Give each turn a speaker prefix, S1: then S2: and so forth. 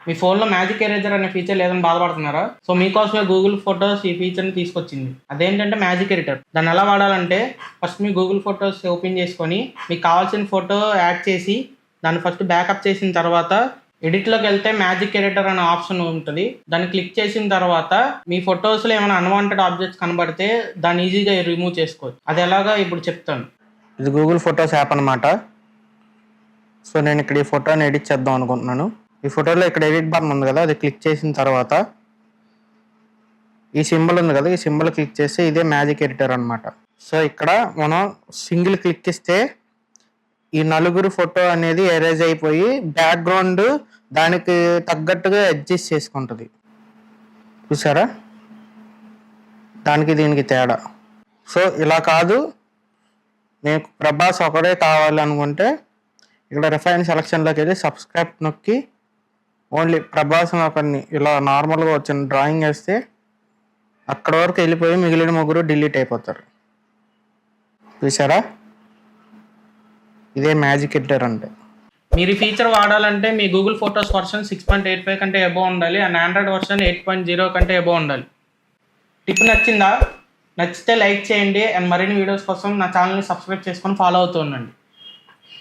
S1: మీ ఫోన్లో magic eraser అనే feature లేదని బాధపడుతున్నారా? సో మీకోసమే గూగుల్ ఫొటోస్ ఈ ఫీచర్ని తీసుకొచ్చింది. అదేంటంటే మ్యాజిక్ ఎడిటర్. దాన్ని ఎలా వాడాలంటే ఫస్ట్ మీ గూగుల్ ఫొటోస్ ఓపెన్ చేసుకొని మీకు కావాల్సిన ఫోటో యాడ్ చేసి దాన్ని ఫస్ట్ బ్యాకప్ చేసిన తర్వాత ఎడిట్లోకి వెళ్తే మ్యాజిక్ ఎడిటర్ అనే ఆప్షన్ ఉంటుంది. దాన్ని క్లిక్ చేసిన తర్వాత మీ ఫొటోస్లో ఏమైనా అన్వాంటెడ్ ఆబ్జెక్ట్స్ కనబడితే దాన్ని ఈజీగా రిమూవ్ చేసుకోవచ్చు. అది ఎలాగా ఇప్పుడు చెప్తాను. ఇది గూగుల్ ఫొటోస్ యాప్ అనమాట. సో నేను ఇక్కడ ఈ ఫోటోని ఎడిట్ చేద్దాం అనుకుంటున్నాను. ఈ ఫోటోలో ఇక్కడ ఎడిట్ బటన్ ఉంది కదా, అది క్లిక్ చేసిన తర్వాత ఈ సింబల్ ఉంది కదా, ఈ సింబల్ క్లిక్ చేస్తే ఇదే మ్యాజిక్ ఎడిటర్ అనమాట. సో ఇక్కడ మనం సింగిల్ క్లిక్ ఇస్తే ఈ నలుగురు ఫోటో అనేది ఎరేజ్ అయిపోయి బ్యాక్గ్రౌండ్ దానికి తగ్గట్టుగా అడ్జస్ట్ చేసుకుంటుంది. చూసారా, దానికి దీనికి తేడా. సో ఇలా కాదు, మీకు ప్రభాస్ ఒకడే కావాలి అనుకుంటే ఇక్కడ రిఫైన్ సెలక్షన్లోకి వెళ్ళి సబ్స్క్రైబ్ నొక్కి ఓన్లీ ప్రభాస్ ఒకరిని ఇలా నార్మల్గా వచ్చిన డ్రాయింగ్ వేస్తే అక్కడ వరకు వెళ్ళిపోయి మిగిలిన ముగ్గురు డిలీట్ అయిపోతారు. చూసారా, ఇదే మ్యాజిక్ ఎడిటర్ అంటే. మీరు ఈ ఫీచర్ వాడాలంటే మీ గూగుల్ ఫొటోస్ వర్షన్ 6.85 కంటే ఎబో ఉండాలి అండ్ ఆండ్రాయిడ్ వర్షన్ 8.0 కంటే ఎబో ఉండాలి. టిప్ నచ్చిందా? నచ్చితే లైక్ చేయండి అండ్ మరిన్ని వీడియోస్ కోసం నా ఛానల్ని సబ్స్క్రైబ్ చేసుకొని ఫాలో అవుతూ ఉండండి.